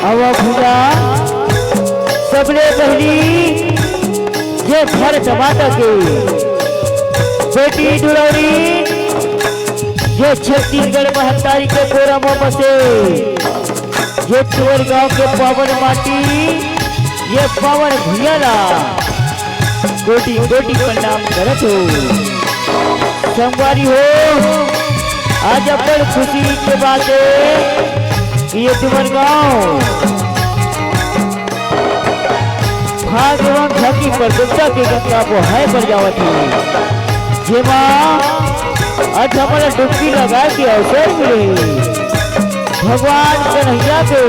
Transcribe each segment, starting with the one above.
आवा भूजा सबले पहली ये भारत माता के बेटी दुलारी ये छत्तीसगढ़ महतारी के कोरमों में से ये चोर गांव के पावन माटी ये पावन भैया कोटि कोटि प्रणाम करत हो। संगवारी हो आज अपन खुशी के बात है कि ये तुमर गांव भाग एवं झकी प्रतिष्ठा के गंगा को है पर जावत है जेमा आज हमारा डुबकी लगा के अवसर मिले भगवान कन्हैया के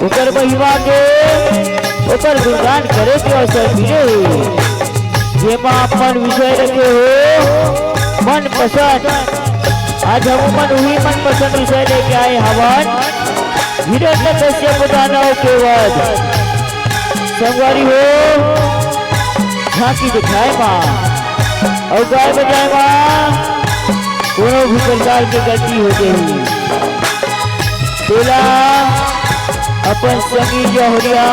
उकर महिमा के उकर गुणगान करे के अवसर मिले जेमा अपन विषय रखे हो मन पसंद। आज हम मन वही मन पसंद विषय लेके आए हवन हिरण्यकश्यप दानव के वध। संगवारी हो झांकी दिखाए माँ और गाय बजाए माँ कोनो भी प्रकार की गलती हो गई तेला अपन संगी जौहरिया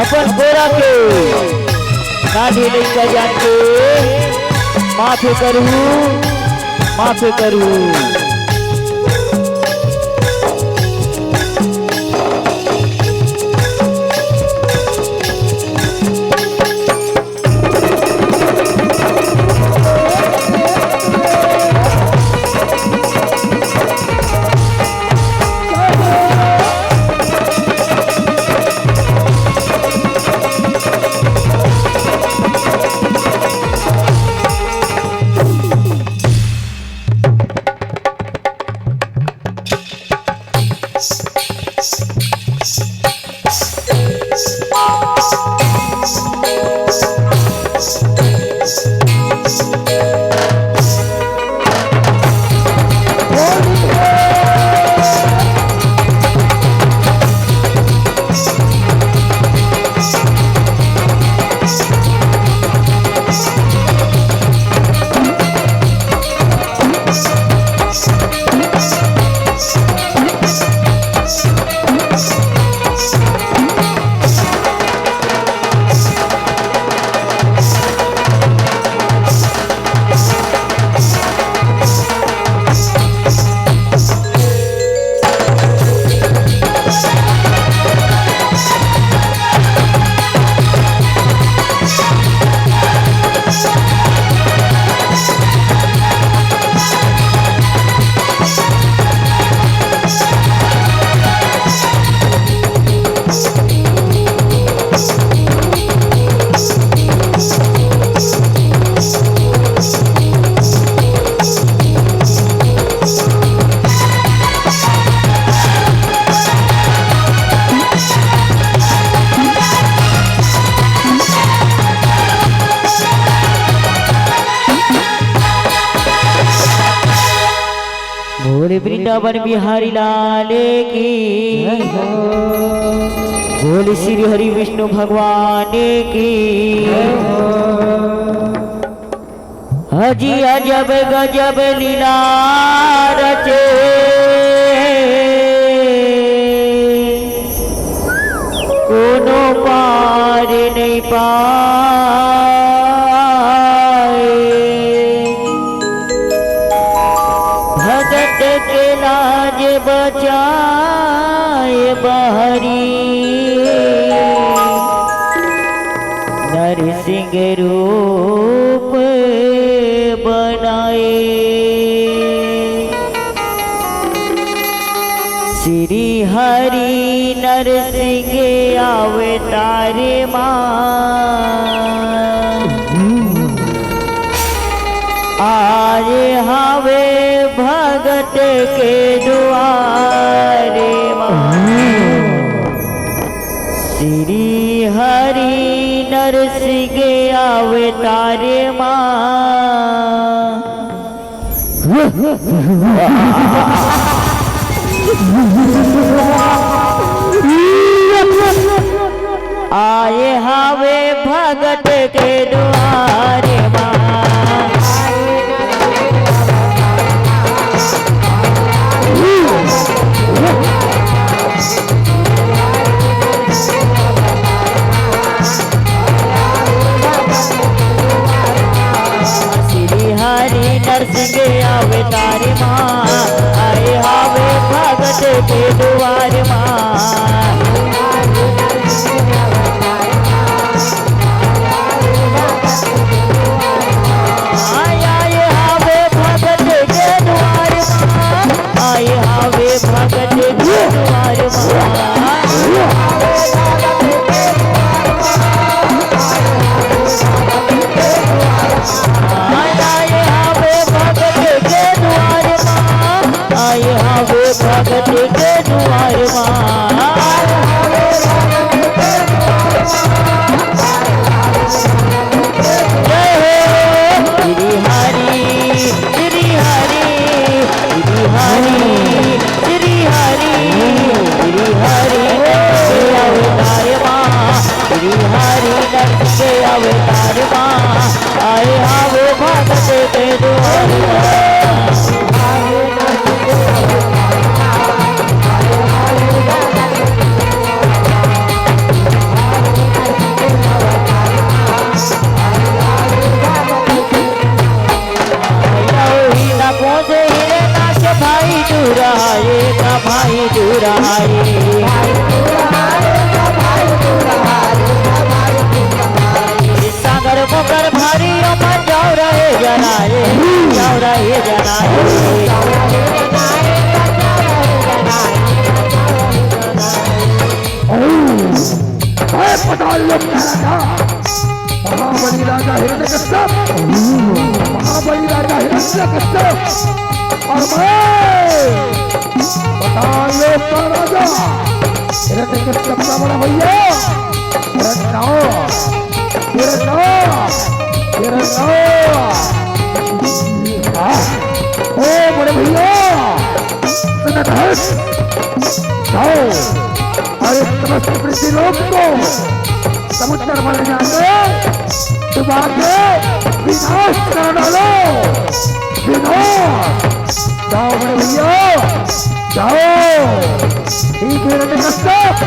अपन गोरा के नाढ़े लइका जान के माफे करू वृंदावन बिहारी लाल की बोल श्री हरि विष्णु भगवान की हजी अजब गजब लीला रचे कोनो पार नहीं पाए भगत के लाज बचाए बहरी नरसिंह रूप बनाए श्री हरि नरसिंह अवतार आए हवे भगत के दुआरे श्री हरि नरसिंह अवतार आए हवे भगत के द्वारे सागर मुकर भारी अमन जाओ रहे जनाए जाओ रहे जनाए पटाल लोग महाबली राजा हिरण्यकश्यप महाबली राजा हिरण्यकश्यप और मैं पटाल लोग का राजा हिरण्यकश्यप का बड़ा भैया ओ बड़े भैया जाओ अरे समस्त पृथ्वी लोक को समुद्र में जाके डुबा के विनाश कर डालो विनाश जाओ बड़े भैया जाओ ठीक है हिरण्यकश्यप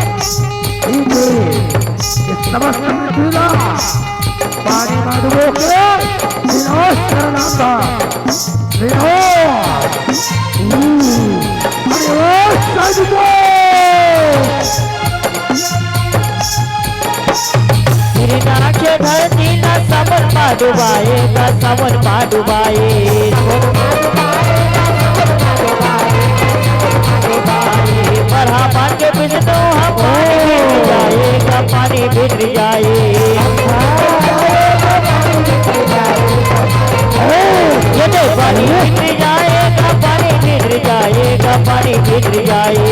ठीक है इस समस्त पृथ्वी का पानी में डुबो के विनाश करना था विनाश मेरे नाचे धरती ना समन पा डुबाए का समन पा डुबाए के बिजनो हम पानी बिगड़ जाए ये तो पानी बिगड़ जाएगा पानी बिगड़ जाएगा पानी बिगड़ जाए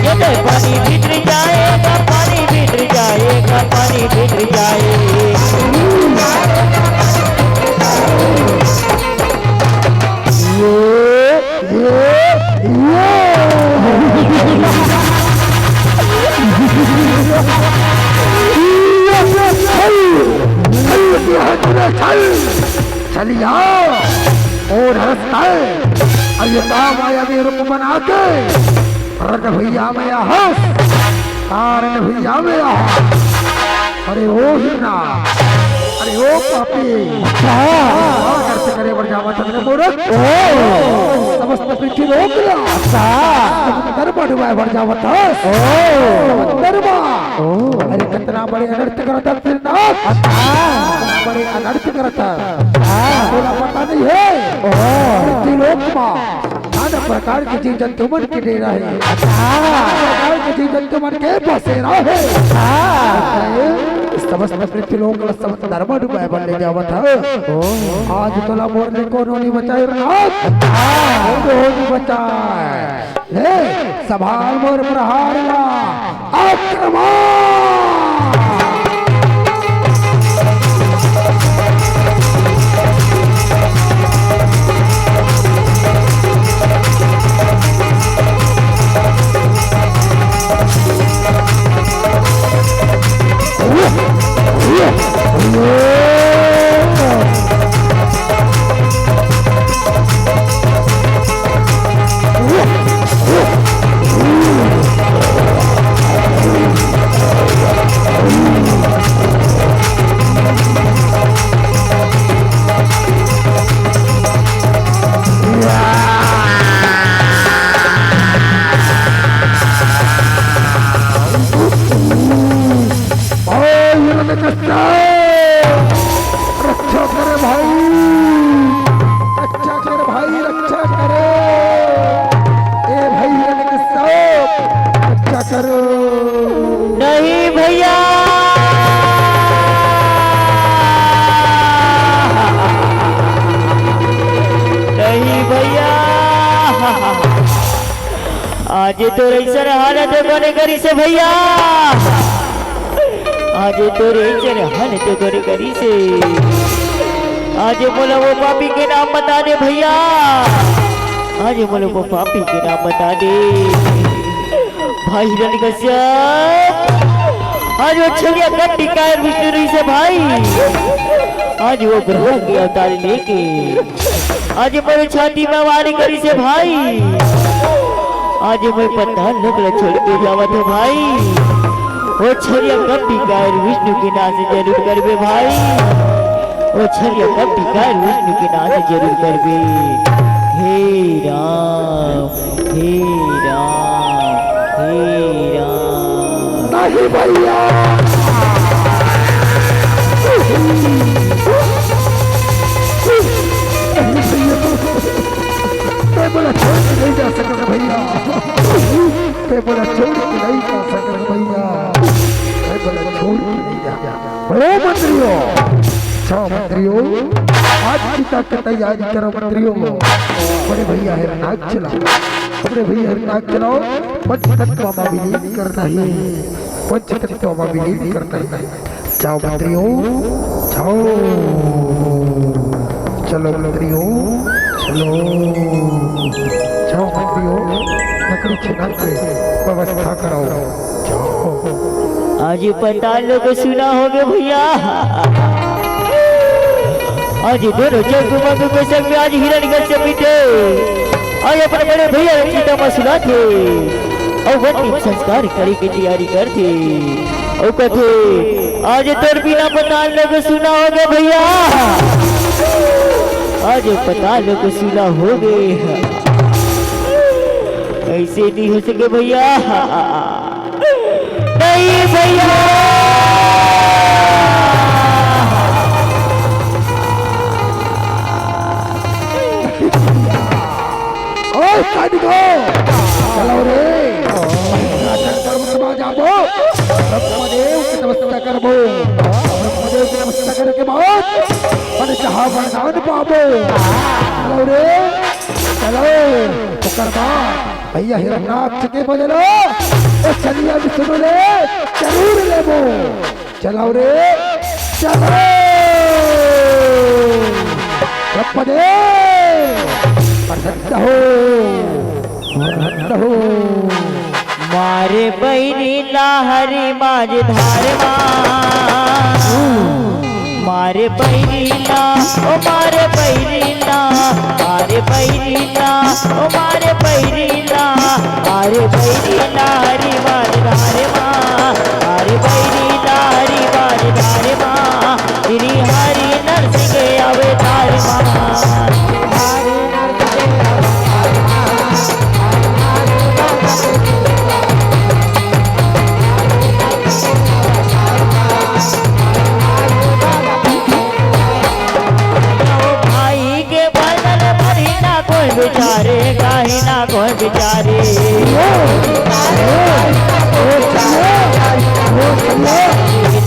ये तो पानी बिगड़ जाएगा पानी बिगड़ जाएगा पानी बिगड़ जाए चलिए और माया में रूप बना के भैया में हंस कारण भैया में अरे ओ हिना अरे ओ पापी करते करे बढ़ जावा चंद्र मूर्ख समस्त पृथ्वी रोक ला दरबार डुबाए बढ़ जावा दरबार अरे कितना बड़े अनर्थ करता फिर ना बड़े अनर्थ करता बोला पता नहीं है पृथ्वी लोक में नाना प्रकार के जीव जंतु मन के डेरा है प्रकार के जीव जंतु मन के बसेरा है समस्त पृथ्वी लोक समस्त धर्म डुबाए बनने जावा था आज तोला मोरने को नहीं बचाए नहीं बचाए ले संभाल मोर प्रहार ला आक्रमण रक्षा करे भाई रक्षा करे ए भाई रक्षा करो नहीं भैया नहीं भैया आज तो ऐसा हालत बने करी से भैया आज तो रेचर हन तो करे करी से आज बोला वो पापी के नाम बता दे भैया आज बोला वो पापी के नाम बता दे भाई हिरण्यकश्यप आज वो छलिया गट्टी कायर विष्णु से भाई आज वो ग्रह के अवतार लेके आज मेरे छाती में वारी करी से भाई आज मैं पता लग छोड़ के जावा था भाई वो छलिया गट्टी कायर विष्णु के नाम से जरूर करबे भाई वो छलिया गट्टी कायर विष्णु के नाम से जरूर करबे हे राम हे राम हे राम। नहीं भैया मैं बोला छोड़ के नहीं जा सकता भैया, मैं बोला छोड़ के नहीं जा सकता भैया, मैं बोला छोड़ के नहीं जा। बड़े मंत्रियों, अच्छा मंत्रियों, आज पिता की तैयारी करो मंत्रियों। बड़े भैया है नाक चलाओ, बड़े भैया है नाक चलाओ। पंचतत्व में विलीन करना है, पंचतत्व में विलीन करना है। जाओ मंत्रियों जाओ, चलो मंत्रियों चलो, जाओ मंत्रियों लकड़ी छिना के व्यवस्था कराओ, जाओ। आज पता लोग सुना होगा भैया, आज दोनों जगमग में सब आज हिरण्यकश्यप थे, आज अपने बड़े भैया सीता मसुला थे और अंतिम संस्कार करे की तैयारी करते और कथे आज तोर बिना पता लोग सुना होगा भैया, आज पता लोग सुना हो गए। ऐसे नहीं हो सके भैया, नहीं भैया। ओए काटिको चलो रे, जाबो ब्रह्मदेव की नमस्कार करबो, ब्रह्मदेव की नमस्कार करने के बाद मन चाहा वरदान पाबो। चलो रे चलो, कर्मा भैया हिरण्याक्ष के बदलो तो चलिए अभी सुनो ले, जरूर लेबो। चलो रे चलो, ब्रह्मदेव प्रसन्न हो मारे बैरी हरि माज धारमा, मारे बैरीना ओ मारे बैरीना, मारे बैरीना ओ मारे बैरीना, मारे बैरीना हरि माज धारमा, मारे बैरीना हरि माज धारमा, श्री हरि नरसिंह अवतार बिचारे काहे ना कोई बिचारे,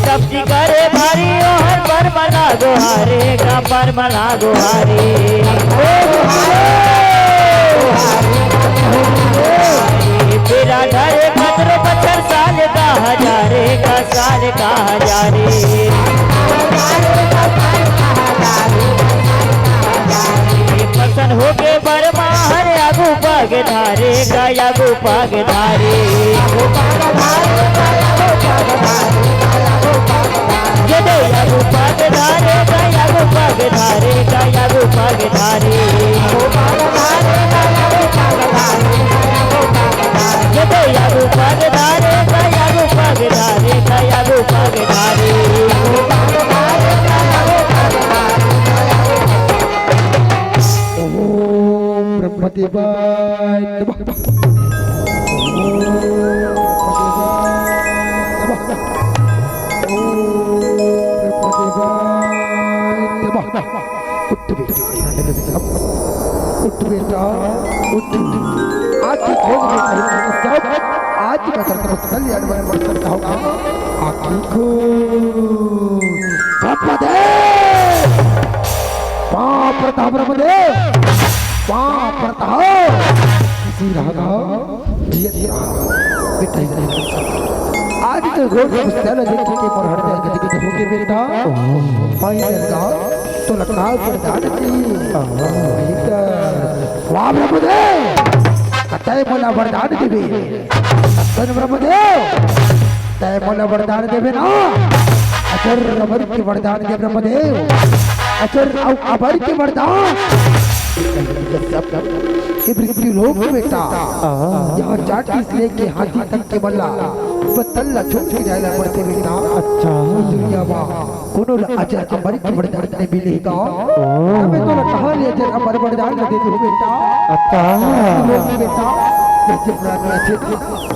सब्जी करे भारी और पर मना गोहारे का पर मना गोहारे, तेरा घरे खतरो 50 साल का हजारे का साल का हजारे, पसंद हो के बर्मा हर आगू पाग धारे का आगू पाग धारे, जदे आगू पाग धारे का आगू पाग धारे का आगू पाग धारे, जदे आगू पाग धारे का आगू पाग धारे का आगू पाग धारे। ब्रह्मदेवाय नमः, उठ बेटा उठ, आज भोग में सब आज मैं करता कल्याण में करता होगा। आखिर को ब्रह्मदेव बाप प्रताप, ब्रह्मदेव बाप प्रताप, किसी रागा बेटा आज तो घोड़ पुस्तकालय देख के पर हट जाएगा, लेकिन होके बेटा भाई लगा तो लखा प्रदान चाहिए। वाह ब्रह्मदेव तय मोला वरदान देवे, धन ब्रह्मदेव तय मोला वरदान देवे ना, अचर अमर के वरदान दे ब्रह्मदेव, अचर अमर के वरदान ये पृथ्वी लोक में बेटा यहाँ जाति से लेके हाथी तक के बल्ला बतल्ला छोड़ के जाएगा पड़ते बेटा। अच्छा दुनिया माँ कोनो अजर अमर की वरदान ने मिलेगा हमें तो कहां ले अजर अमर वरदान दे दो बेटा। अच्छा बेटा जैसे पुराने अच्छे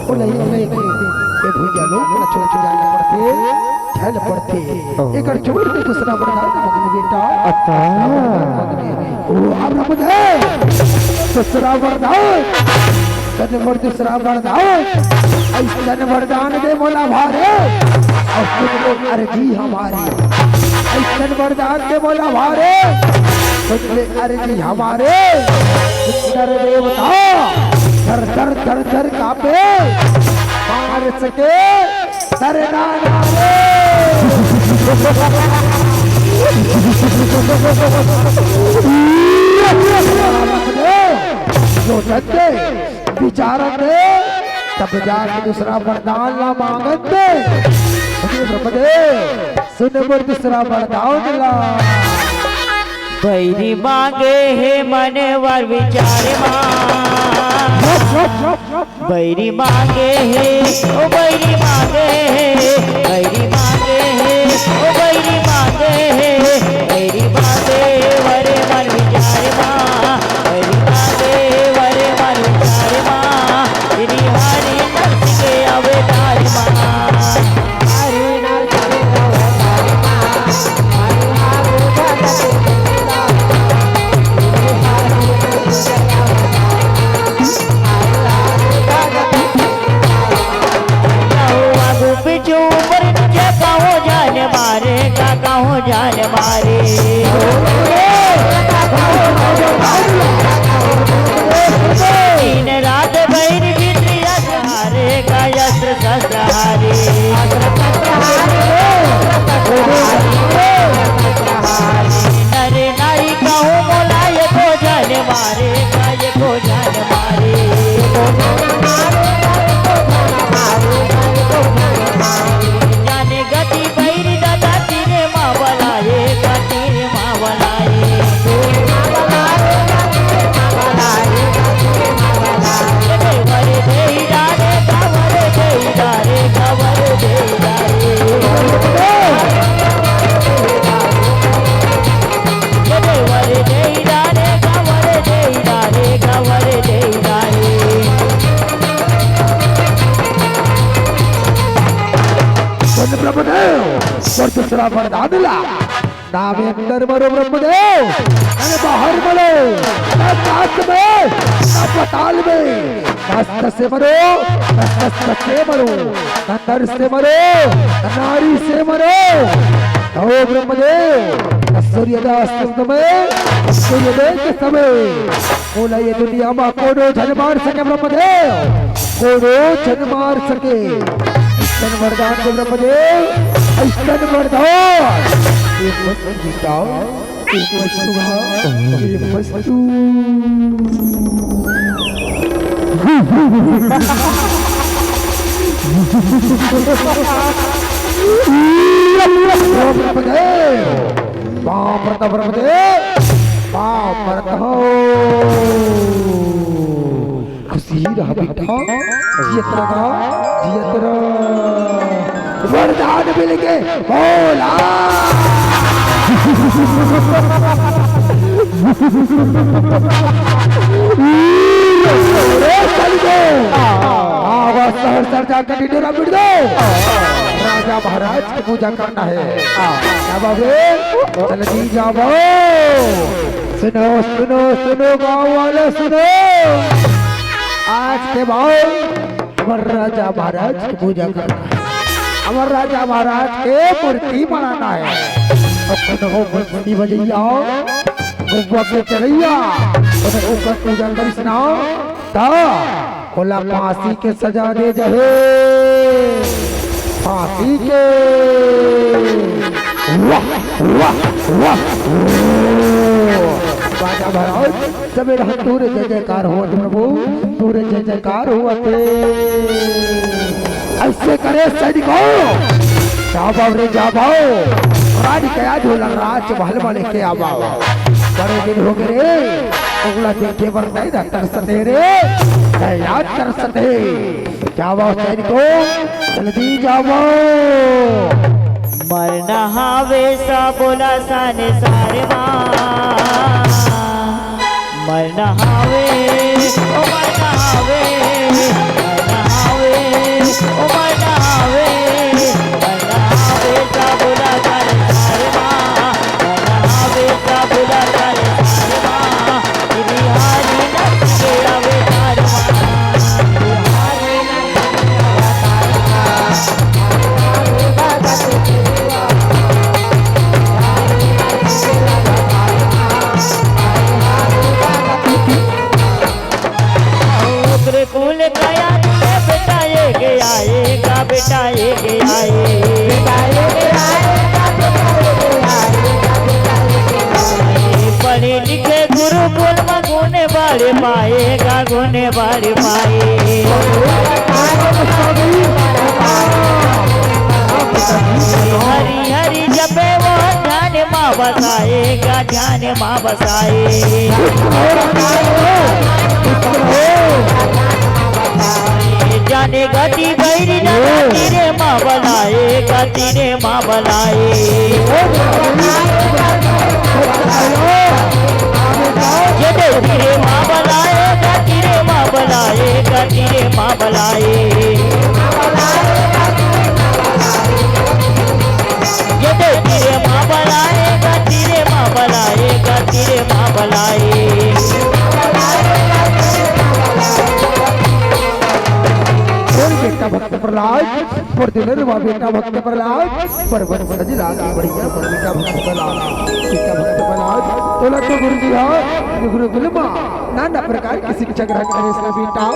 ओ नहीं ये भैया लोग ना छोड़ के जाना पड़ते झल पड़ते एक छोड़ के दूसरा वरदान मांगने बेटा। अच्छा ओ अब मुझे दूसरा वरदान सनवर दूसरा वरदान ऐसा वरदान दे मोला भारे और सुन लो अर्जी हमारी ऐसा वरदान दे मोला भारे सुन ले अर्जी हमारे उत्तर देवता धर धर धर धर कापे मार सके सरना नारे जो सच्चे विचारक दे तब जाके दूसरा वरदान ला मांगत दे सुन मोर दूसरा वरदान ला बैरी मांगे हे मने वर विचारे बैरी मांगे हे ओ बैरी मांगे हे बैरी मांगे हे ओ बैरी मांगे हे बैरी मांगे वरे मन विचारे बैरी मांगे वरे मन विचारे तेरी हरी नर्स के अवतार हरी नर्स के जान मारे दिन रात बैर भीतर हारे का यस्त्र शस्त्र हारे नरे नारी कहूँ बोला ये को जान मारे का ये को जान मारे जाने गति बैर दादा तीरे माँ बनाए तीरे माँ बनाए वरे दे डारे कवर दे डारे कवर दे डारे वरे दे डारे कवर दे डारे कवर दे डारे ब्रह्मदेव और दूसरा वरदान ला नाम अंदर मरो ब्रह्मदेव अरे बाहर मरो आकाश में पाताल में मस्त से मरो मस्त से मरो नर से मरो नारी से मरो ओ ब्रह्मदेव सूर्योदय में सूर्योदय के समय बोला ये दुनिया में कोनो जन मार सके ब्रह्मदेव कोनो जन मार सके वरदान को ब्रह्मदेव ऐसा वरदान एक वस्तु जीताओ एक वस्तु ब्रह्मदेव पाँव पड़ता ब्रह्मदेव पाँव पड़ता हो खुशी रहा बेटा जियत वरदान मिल गए बोला शहर सर जाकर डिडोरा बिड़ दो राजा महाराज की पूजा करना है क्या बाबे जल्दी जाओ सुनो सुनो सुनो गाँव वाले सुनो आज के बाद अमर राजा महाराज की पूजा करना है अमर राजा महाराज के मूर्ति बनाना है बंदी बजैया गुब्बा के चलैया ऊपर पूजा कर सुनाओ बोला फांसी के सजा दे जहे फांसी के वाह वाह वाह राजा महाराज सवेरा तूरे जय जयकार हुआ प्रभु तूरे जय जयकार हुआ ऐसे करे सैनिकों जाओ रे जाओ राज कया झोला राज महल बने के आवा बड़े दिन हो गए रे उगला देखे बरताई डॉक्टर सते रे याद कर सते क्या बात है को जल्दी जाओ मरना हावे सा बोला साने सारे मरना हावे ओ मरना हावे मरना हावे ओ मरना हावे मरना हावे सा बोला साने सारे मरना हावे सा बोला साने सारे बिहारी न तेरा बेकार बिहारी कुल गया बेटा ये आएगा बेटा ये पढ़े लिखे गुरुकुल में गुने बाड़े पाएगा गुने बाड़े पाए हरी हरी जपे वो ध्यान माँ बसाएगा ध्यान माँ बसाए जाने गति गैरी तीरे माँ बनाएगा तीरे माँ बनाए तीरे माँ बनाएगा तीरे माँ बनाएगा तीरे माँ बनाए तीरे माँ बनाएगा तीरे माँ बनाएगा तीरे माँ बनाए बेटा भक्त प्रहलाद पर दिलरवा बेटा भक्त प्रहलाद पर वन सजला की बढ़िया पर बेटा भक्त प्रहलाद तोला तो गुरुजी हा गुरुकुल में नाना प्रकार की शिक्षा ग्रहण करे इसका बेटा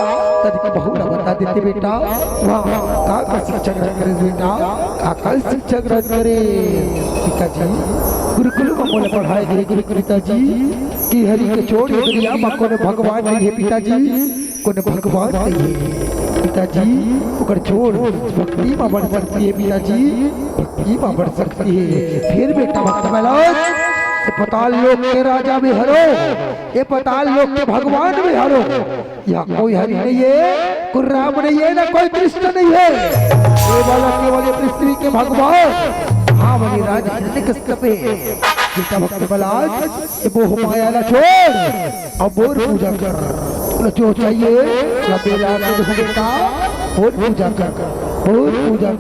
तद बहु बता देते बेटा वाह का शिक्षा ग्रहण करे बेटा का शिक्षा ग्रहण करे पिताजी गुरुकुल में बोले पढ़ाई गई गुरु पिताजी की हरि के छोड़ दुनिया में कोने भगवान नहीं है पिताजी कोने भगवान नहीं है पिताजी उकर छोड़ भक्ति में बढ़ सकती है पिताजी भक्ति में बढ़ सकती है फिर बेटा भक्त प्रहलाद ये पताल लोक के राजा भी हरो ये पताल लोक के भगवान भी हरो या कोई हरि नहीं है कोई राम नहीं है ना कोई कृष्ण नहीं है केवल पृथ्वी के भगवान हाँ बनी राजा हिरण्यकश्यप बेटा भक्त प्रहलाद ये मोह माया ना छोड़ अब और पूजा कर जो चाहिए बेटा और पूजा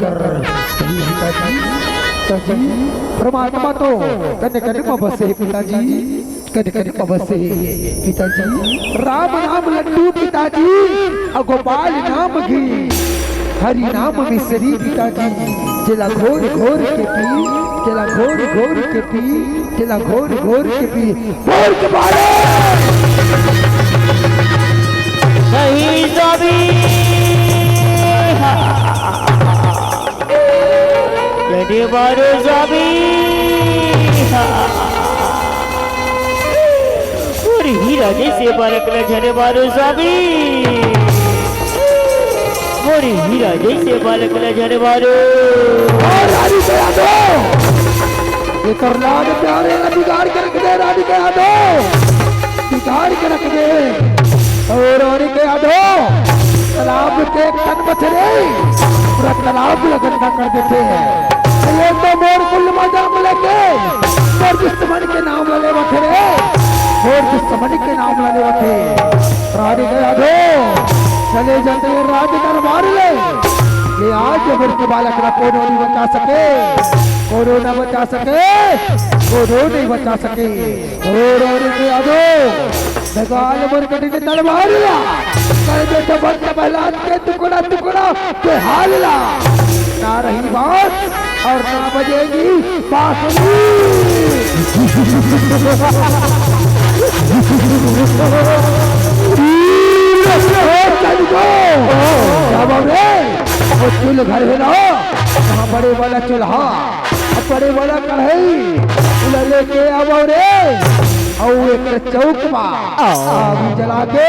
कर पिताजी परमात्मा तो कन्ने कन्ने में बसे पिताजी कन्ने कन्ने में बसे पिताजी राम नाम लड्डू पिताजी और गोपाल नाम घी हरि नाम मिश्री पिताजी चला घोर घोर के पी चला घोर घोर के पी चला घोर घोर के पी बोल के बारे नहीं सभी यदि बारो सभी पूरी हीरा जैसे बालक लझने बारो सभी पूरी हीरा जैसे बालक लझने बारो रानी के आदो ये प्रहलाद प्यारे ना बिगाड़ के रख दे रानी के आदो बिगाड़ के रख दे और के आदो तालाब के तन बछरे पूरा तालाब लगन कर देते हैं ये तो मोर कुल मजाम लेके मोर दुश्मन के नाम ले बछरे मोर दुश्मन के नाम ले बछरे रानी के आदो चले जाते राज दरबार ले ये आज जबर के बालक ना कोनो नहीं बचा सके कोनो ना बचा सके कोनो नहीं बचा सके और के आदो भगवान मुर्गटी ने तलवार ला कर दे तो भक्त प्रहलाद के टुकड़ा टुकड़ा के हाल ला ना रही बात और ना बजेगी बांसुरी वो चूल्हा घर है ना वहाँ बड़े वाला चूल्हा बड़े वाला कढ़ाई लेके अब रे और एक चौक में आग जला के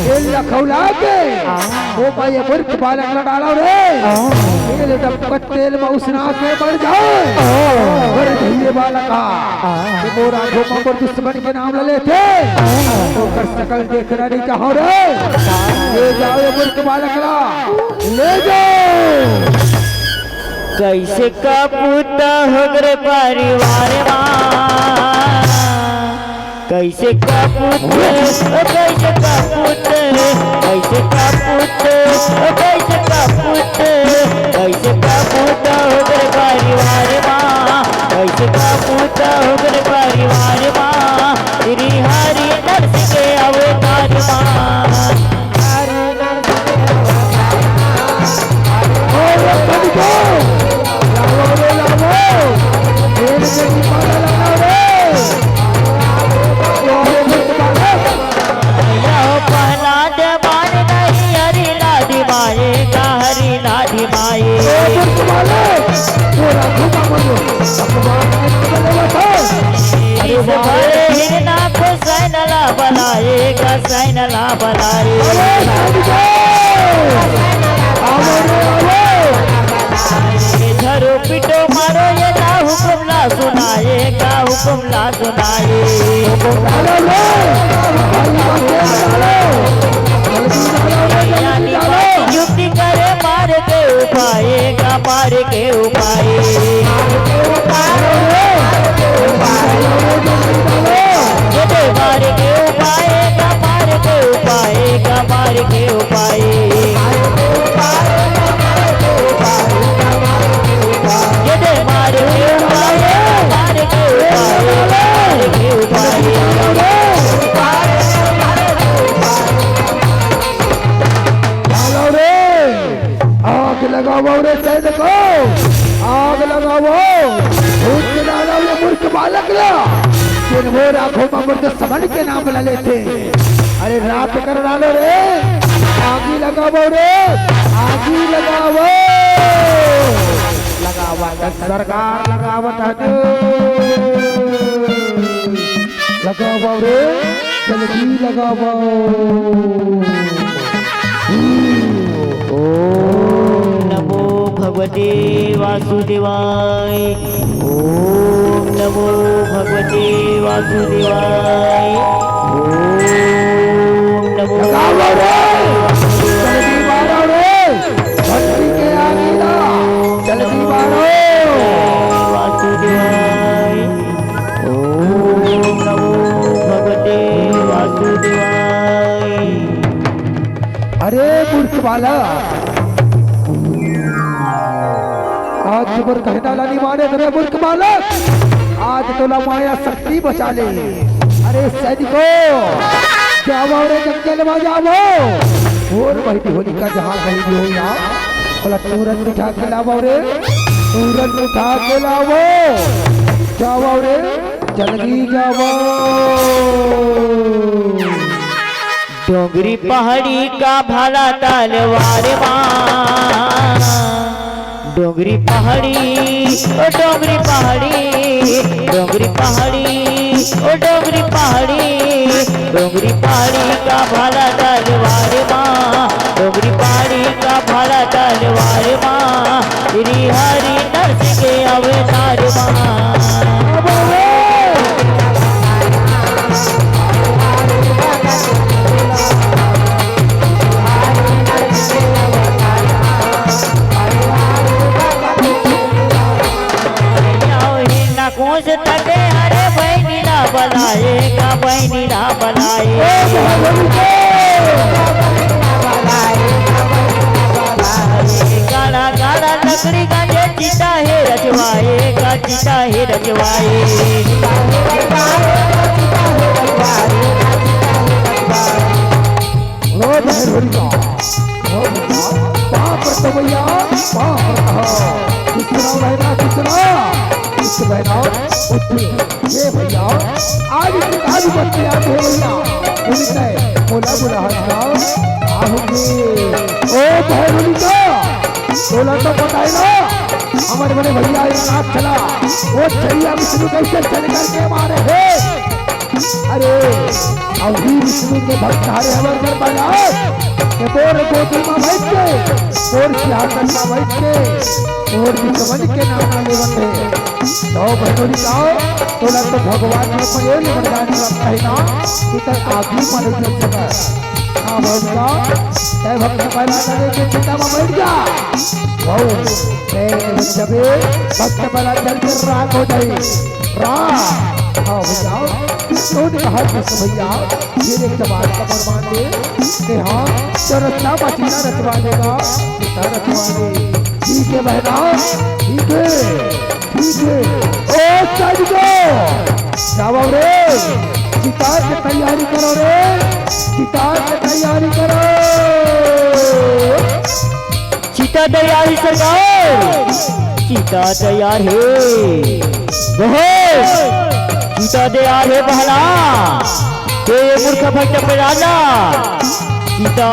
तेल खौला के ओ भाई ये मूर्ख बालक न डालो रे तेल डब तेल में उसना के बढ़ जाए और धीरे बालका ये मोरा घोमा पर दुश्मन के नाम ले लेते तो कर सकल देखना नहीं चाहो रे ले जाओ ये मूर्ख बालक ले जाओ कैसे का पुत होगरे परिवार मां कैसे का पुत कैसे का पुत कैसे का पुत कैसे का पुत कैसे का पुत होगरे परिवार मां कैसे का पुत होगरे परिवार मां श्री हरि नरसिंह के अवतार मां बनाएगा सैनला धरो पिटो मारो ये ना हुकुमला सुनाएगा हुकुमला सुनाए युक्ति करे मार के उपाएगा मार के उपाय मार के उपाएगा मार के उपाएगा मार के उपाय मार के उपाय मार के उपाय आग लगाओ रे सैनिक को आग लगाओ ये मूर्ख बालक मोर आंखों में मुर्द समझ के नाम ले लेते अरे रात कर डालो रे आगी लगाओ रे आगी लगाओ लगावत सरकार लगावत है लगाओ रे जल्दी लगाओ ओम नमो भगवते वासुदेवाय ओम नमो भगवते वासुदेवाय ओम नमो जल्दी मारो रे भक्ति के आगे ला जल्दी मारो वासुदेवाय ओम नमो भगवते वासुदेवाय अरे मूर्ख बाला आज तुमर कहना लानी माने तेरे मूर्ख बालक आज तोला माया शक्ति बचा ले अरे सैनिको जाओ रे जंगल में जाओ और बहती होली का जहां कहीं भी हो या बोला तुरंत उठा के लाओ रे तुरंत उठा के लाओ जाओ रे जल्दी जाओ डोंगरी पहाड़ी का भाला तलवार मां डोंगरी पहाड़ी ओ डोंगरी पहाड़ी डोंगरी पहाड़ी ओ डोंगरी पहाड़ी डोंगरी पहाड़ी का भाला तलवार मां डोंगरी पहाड़ी का भाला तलवार मां श्री हरि नरसिंह के अवतार मां कोस तटे हरे बहनी ना बनाएगा बहनी ना बनाए गाड़ा गाड़ा लकड़ी का ये चिता है रजवाएगा चिता है रजवाए भैया ये भैया आज आज बच्चे आते हैं भैया उनसे बोला बोला हटाओ आओगे ओ भैरवी का बोला तो बताए ना हमारे बड़े भैया एक नाथ चला वो चैया विष्णु कैसे चल करके मारे हैं अरे अभी विष्णु के भक्त हरे हमारे घर बनाओ तोर गोदी में बैठ के तोर सिंहासन में बैठ के तोर समझ के नाम लेवते तो बहनों जाओ तोला तो भगवान ने प्रेम वरदान रखता है ना कि तक आदमी मरे के सबर हां बोल जाओ ते भक्त पहला करे के चिंता में बैठ जा वो ते जबे भक्त पहला चल के रात हो जाए रात हां जाओ सोने कहा कि भैया ये एक जवान का फरमान दे कि हाँ तो रचना बचना रचवा देगा रचवा दे ठीक है बहना ठीक है ओ सजगो जाओ रे सितार की तैयारी करो रे सितार की तैयारी करो चीता तैयारी सरकार चीता तैयार है चीता तैयार है बहला हे मूर्ख भक्त राजा सीता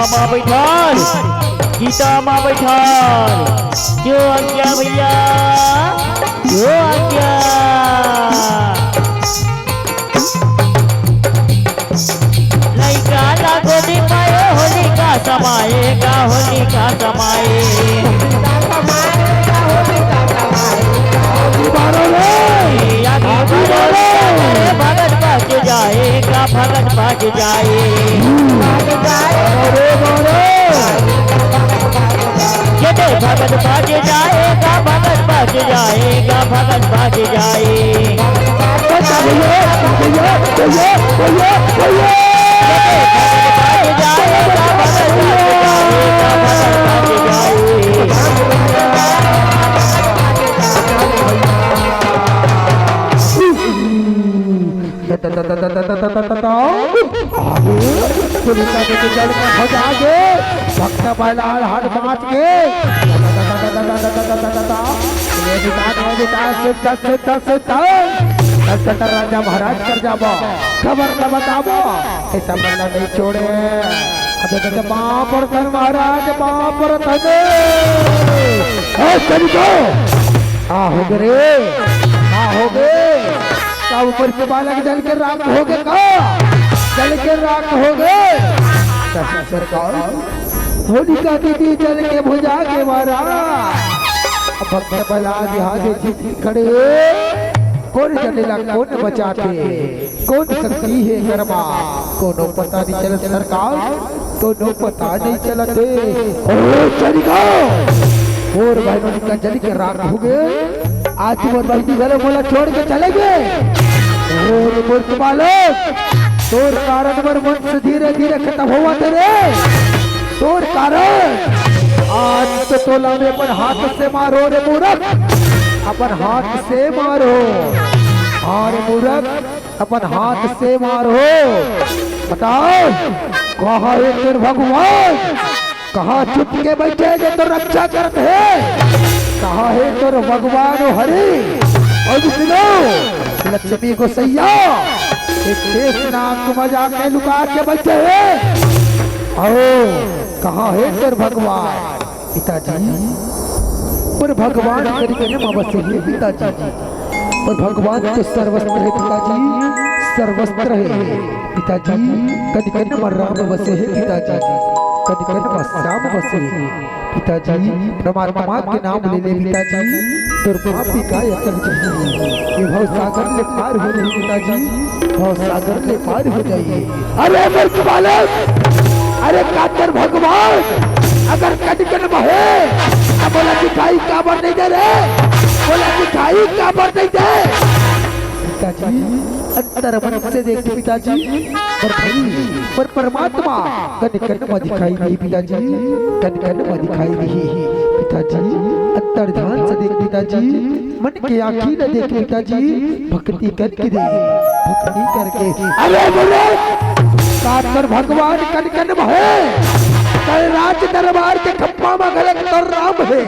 माँ बैठार जो आज्ञा भैया जो आज्ञा लइका लागो दी पाए होली का समाएगा होली का समाए भगत बच जाएगा भगत बच जाए भगत बच जाएगा भगत बच जाएगा भगत बच जाए भक्त बैलाल हर पाँच के राजा महाराज कर जाबो खबर का बताबो ऐसा बंदा नहीं छोड़े पर महाराज पर थने हो गए का ऊपर के बालक जल के राख हो गए का जल के राख हो गए सरकार होलिका दीदी जल के भुजा के मारा भक्त बला दिहाजे जीती खड़े कौन जलेला कौन बचाते कौन शक्ति है गरमा कोनो पता नहीं चलत सरकार कोनो पता नहीं चलते ओ चलिगा और बहनों का जल के राख हो गए आज वो बहनी घर बोला छोड़ के चले गए और मूर्ख बालक तोर कारण पर वंश धीरे धीरे खत्म हुआ तेरे तोर कारण आज तो तोला में अपन हाथ से मारो रे मूर्ख अपन हाथ से मारो और मूर्ख अपन हाथ से मारो बताओ कहा है तेरे भगवान कहा चुप के बैठे जो तो रक्षा करते है कहा है तेरे भगवान हरि और सुनो लक्ष्मी को सैया एक शेष नाग मजा के लुका के बैठे हैं आओ कहाँ है तेरे भगवान पिताजी पर भगवान करके न अवश्य है पिताजी पर भगवान तो सर्वस्त्र है पिताजी सर्वस्त्र है पिताजी कद कन राम बसे है पिताजी कद कन श्याम बसे है पिताजी परमात्मा के नाम ले ले पिताजी दुर्पापी का अकल चाहिए ये भव सागर ले पार हो जाए पिताजी भव सागर ले पार हो जाइए अरे मूर्ख बालक अरे कातर भगवान अगर कटकन बहे तो बोला दिखाई काबर नहीं दे रहे बोला दिखाई काबर नहीं दे पिताजी अंतर मन से देखते पिताजी पर परमात्मा कटकन में दिखाई नहीं पिताजी कटकन में दिखाई नहीं पिताजी अंतर ध्यान से देख पिताजी मन के आँखी न देख पिताजी भक्ति करके दे भक्ति करके अरे बोले कातर भगवान कटकन में है कल राज दरबार के खप्पा में गलत कर राम है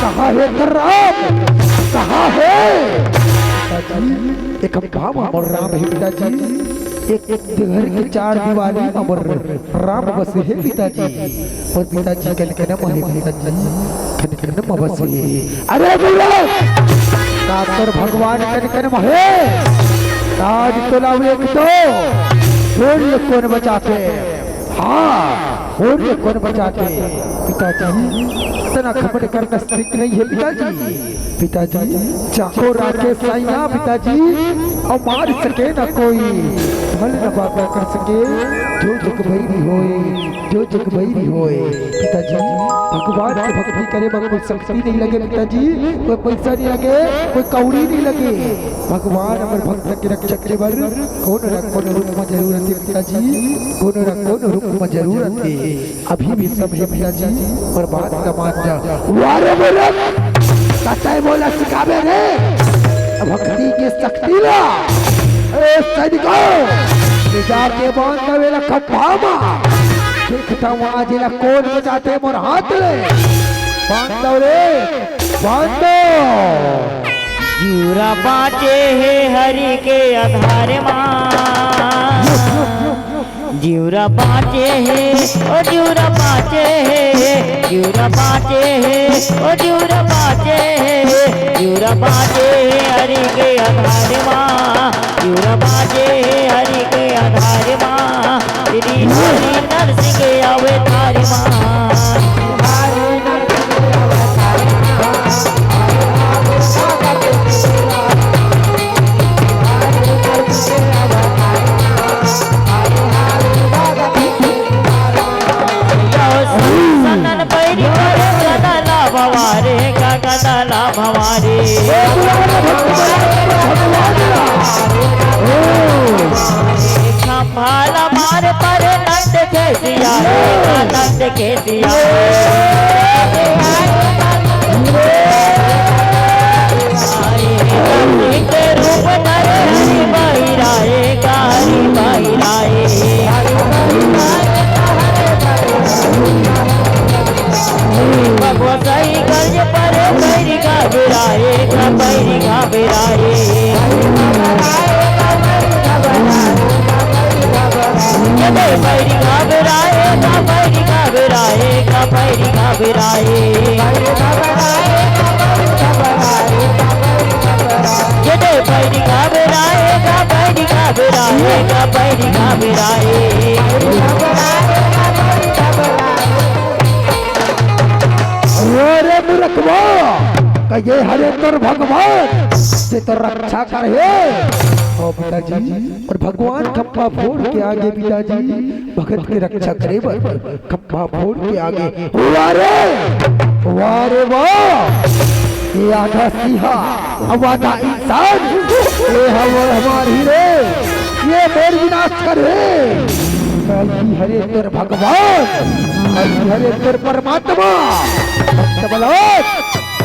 कहाँ है कर राम कहाँ है एक खप्पा में अमर राम है पिताजी एक घर की चार दीवारी अमर राम बसे है पिताजी और पिताजी कटकन में है पिताजी कटकन में बसे है अरे बोलो कातर भगवान कटकन में है ताज तोला एक तो कौन बचाते हाँ फोड़ के कौन बचाते पिताजी इतना खपट करना ठीक नहीं है पिताजी पिताजी चाको राके साइया पिताजी और मार सके ना कोई भल न बाबा कर सके जो जग भैरी होए जो जग भैरी होए पिताजी भगवान की भक्ति करे मगर कोई शक्ति नहीं लगे पिताजी कोई पैसा नहीं लगे कोई कौड़ी नहीं लगे भगवान अमर भक्त के रक्षक के बर कौन न कौन रूप में जरूरत है पिताजी कौन न कौन रूप में जरूरत है अभी भी सब है पिताजी और बात का मान जा वारे बोला सच्चाई बोला सिखावे रे भक्ति की शक्ति ला ए सैनिकों जाके बांध दवेला खप्पामा देखता वहां जिला कौन बजाते मोर हाथ ले बांध दो रे बांध दो जीवरा बाँचे है हरि के आधार माँ जीवरा बाँचे है ओ जीवरा बाँचे है जीवरा बाँचे है ओ जीवरा बाँचे है जीवरा बाँचे है हरि के आधार माँ जीवरा बाँचे है हरि के आधार माँ श्री हरि नरसिंह अवतार माँ गदला भवारे संभाला मार पर नंद के सिया नंद के सिया के रूप नर हरि बहिराए हरि बहिराए भगवताई कर्ज पर पैरी घबराए पैरी घबराए जदे पैरी घबराए पैरी घबराए पैरी घबराए जदे पैरी घबराए पैरी घबराए पैरी घबराए रे मूर्खवा कहे हरे तोर भगवान से तो रक्षा करे ओ पिताजी और भगवान खप्पा फोड़ के आगे पिताजी भगत की रक्षा करे खप्पा फोड़ के आगे वारे वाह ये आधा सिंहा अब आधा इंसान ये हमारी रे ये मेरे विनाश करे कहीं हरे तेर भगवान कहीं हरे तेर परमात्मा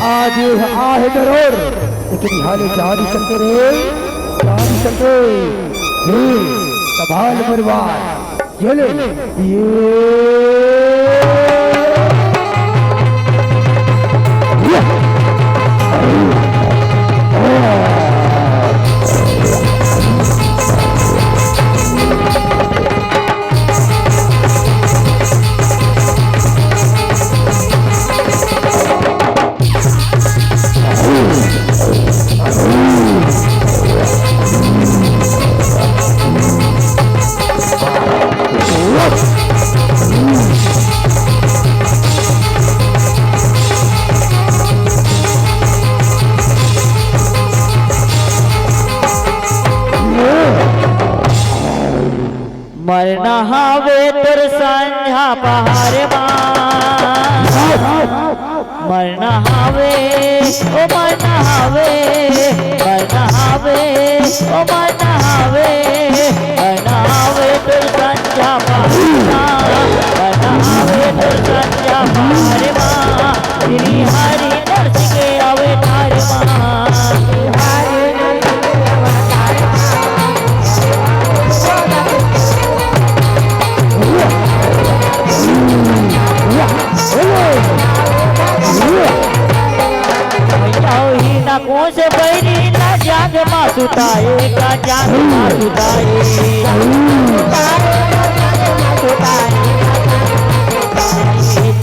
आज आहे जरूर लेकिन हाले जारी सकते रे जारी सकते संभाल परिवार ये ले मरना हावे तुर संझा पहाड़ मरना हावे ओ मरना हावे मरना हावे ओ मरना हावे मरना हावे तुर संझा पहाड़ मरना हावे तुर संझा पहाड़ श्री हरि नरसिंह अवतार कोस बैरी ना जाग मासुताए का जाग मासुताए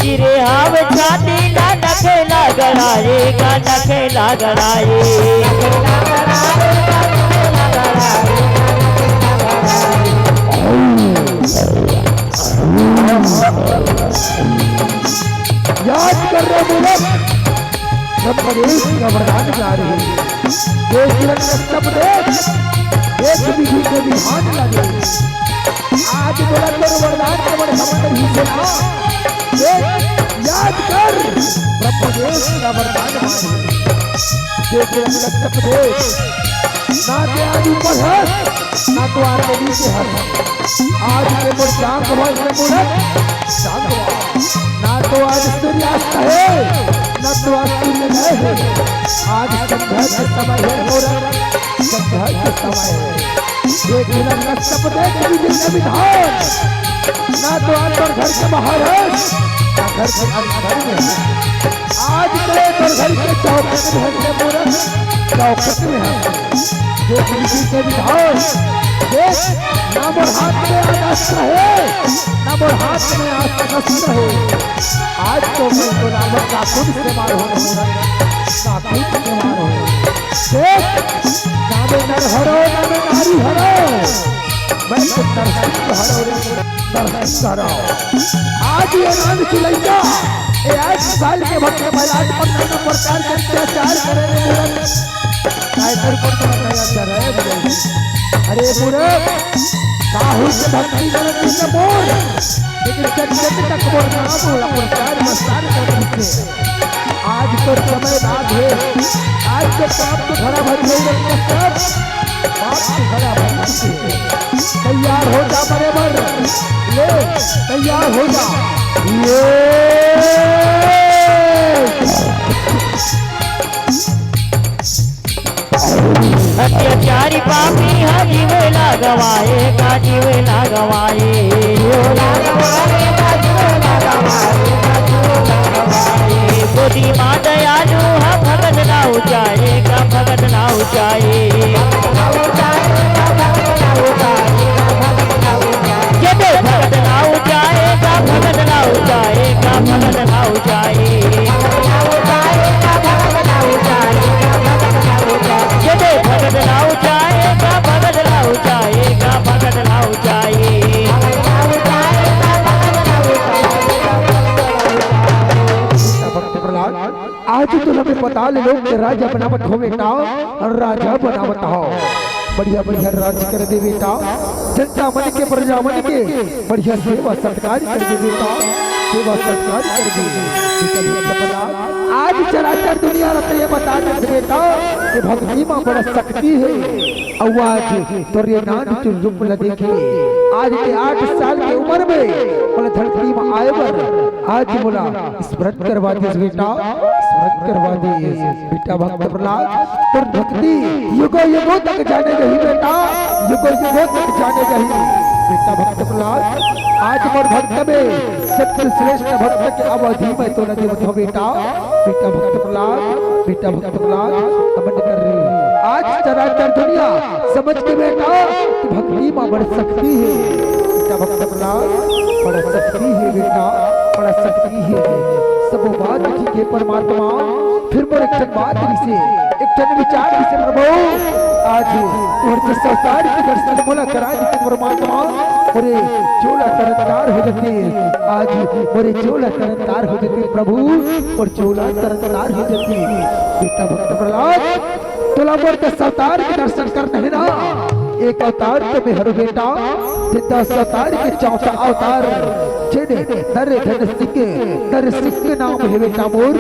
चिरे हाव छाती ना नखेला गड़ाए का नखेला गड़ाए याद कर रहे मूलक ब्रह्मदेव का वरदान जा रहे देश सब देश देश विधि के विधान लगे आज बोला तो वरदान के बड़े समंदर ही से ना याद कर ब्रह्मदेव का वरदान देश सब देश ना के आदि ऊपर है ना तो आगे नीचे है आज के मोर शांत भर से मूलक शांत ना तो आज सूर्यास्त है ना तो आज सूर्योदय है आज संध्या के समय है मूलक संध्या के समय है ये गुलाम का सपने कभी दिन का विधान ना तो आज पर घर के बाहर है ना घर के अंदर में है आज के पर घर के चौखट में है मूलक चौखट में है ये किसी के विधान देख ना मोर हाथ में आज अस्त्र है ना मोर हाथ में आज शस्त्र है आज तो मैं गुलाम का खुद इस्तेमाल हो रहा है काफी इस्तेमाल हो देख ना मैं नर हरो ना मैं नारी हरो मैं तो नरसिंह हरो नरसिंह हरो आज ये नाम चिलैया ये आज साल के भक्त महाराज पर नाना प्रकार के अत्याचार करे टाइगर पर तो अत्याचार है अरे मूर्ख काहू से भक्ति करती से बोल लेकिन जब तक बोल नाम बोला प्रचार मस्तार करते आज तो समय बात है आज के पाप तो खड़ा भर गई सब पाप तो खड़ा भर तैयार हो जा बराबर ले तैयार हो जा ये अत्याचारी पापी जीवे गवाए का जीवे गवाए गोदी माँ दयालु भगत ना ऊंचाए का भगत ना ऊंचाए जदे भगत ना ऊंचाए का भगत ना ऊंचाए का भगत ना ऊंचाए जदे भगत ना ऊंचाए का भगत ना ऊंचाए का भगत ना ऊंचाए आज तो हमें पता ले लोग के राजा बनावत हो बेटा और राजा बनावत हो बढ़िया बढ़िया राज कर दे बेटा जनता मन के प्रजा मन के बढ़िया सेवा सत्कार कर दे बेटा सेवा सत्कार कर दे आज चराचर दुनिया रत ये बता दे बेटा कि भक्ति में बड़ा शक्ति है और आज तोरे नान के रूप ल देखे आज के 8 साल की उम्र में बोला धरती में आए बर आज बोला स्मरण करवा दे बेटा स्मरण करवा दे बेटा भक्त प्रहलाद तोर भक्ति युगो युगो तक जाने रही बेटा युगो युगो तक जाने रही बेटा भक्त प्रहलाद आज मोर भक्त में सबसे श्रेष्ठ भक्त के अवधि में तो लगे हो बेटा बेटा भक्त प्रहलाद समझ कर रही आज चराचर दुनिया समझ के बेटा कि भक्ति में बड़ी शक्ति है बेटा भक्त प्रहलाद बड़ा शक्ति है बेटा बड़ा शक्ति है सब बात ठीक है परमात्मा फिर मोर एक बात से एक विचार से प्रभु आज और के संसार के दर्शन मोला करा दी परमात्मा मोरे चोला तरतार हो जाते आज मोरे चोला तरतार हो जाते प्रभु और चोला तरतार हो जाते बेटा भक्त प्रहलाद तोला मोर के संसार के दर्शन करना है ना एक अवतार तो में हर बेटा 10 अवतार के 4 अवतार जेने नर धन सिंह नाम है बेटा मोर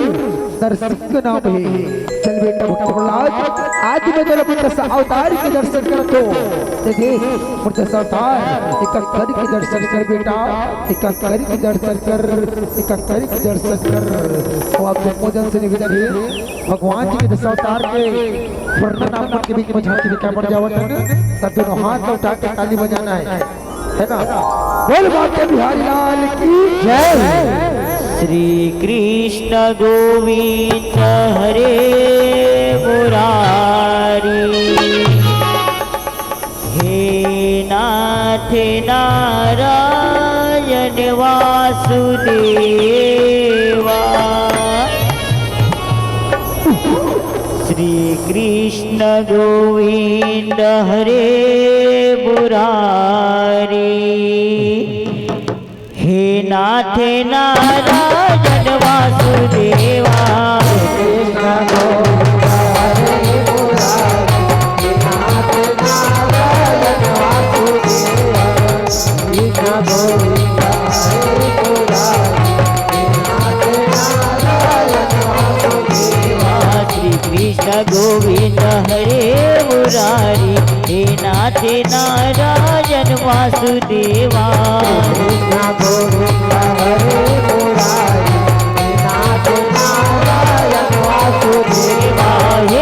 नर सिंह नाम है चल बेटा भक्त प्रहलाद आज मैं जरा 10 अवतार के दर्शन कर तो देखे 10 अवतार एक कर के दर्शन कर बेटा एक कर के दर्शन कर वो आपको मोजन से निवेदन है भगवान जी के 10 अवतार के वर्णन आपको के बीच में झांकी दिखा पड़ जावत है सब दोनों हाथ उठा के ताली बजाना है ना बोल बाटे बिहारी लाल की जय श्री कृष्ण गोविंद हरे मुरारी हे नाथ नारायण वासुदेवा श्री कृष्ण गोविंद हरे मुरारी हे हे नाथ नारायण वासुदेवा कृष्ण गोविंद हरे मुरारी नाथ नारायण वासुदेवा कृष्ण गोविंद हरे मुरारी नाथ नारायण वासुदेवा श्री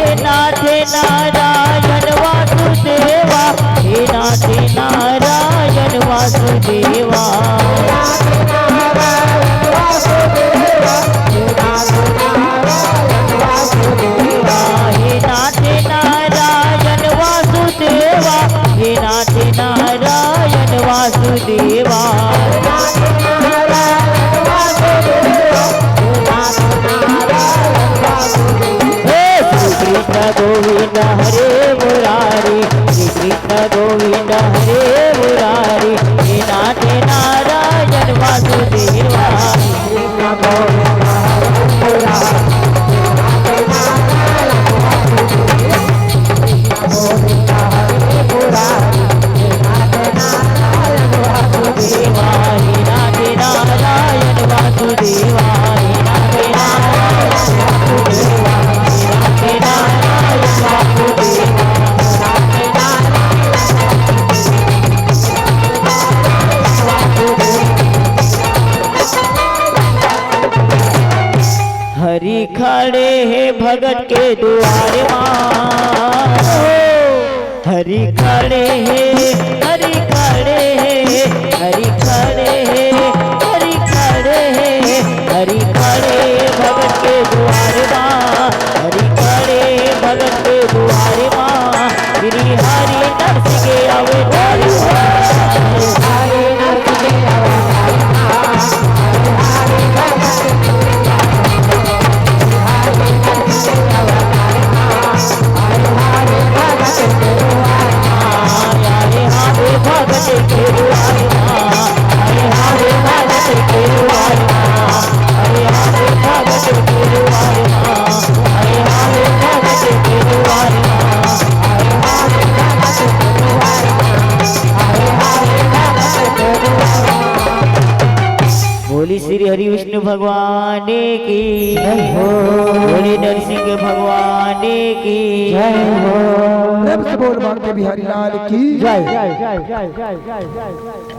कृष्ण गोविंद हरे मुरारी हे नाथ नारायण वासुदेवा कृष्ण गोविंद हरे मुरारी नाथ नारायण वासुदेवा हे नाथ नारायण वासुदेवा हे नाथ नारायण वासुदेवा हे नाथ नारायण वासुदेवा हे नाथ नारायण वासुदेवा श्री कृष्ण गोविंद हरे मुरारी श्री कृष्ण गोविंद हरे मुरारी हे नाथ नारायण वासुदेवा कृष्ण गोविंद हरे मुरारी देवा हे नाथ नारायण वासुदेवा हे नाथ नारायण वासुदेवा हे नाथ नारायण वासुदेवा हरि खड़े है भगत के द्वारे मां हरि खड़े है हरि खड़े है हरि खड़े है हरि खड़े है हरि खड़े भगत के द्वारे मां हरि खड़े भगत के द्वारे मां गिरी हरि नरसिंह के अवतार हरि नरसिंह के बोली श्री हरि विष्णु भगवान की जय हो बोली नरसिंह भगवान की जय हो प्रेम से बोल बांके बिहारी लाल की जय जय जय जय जय जय जय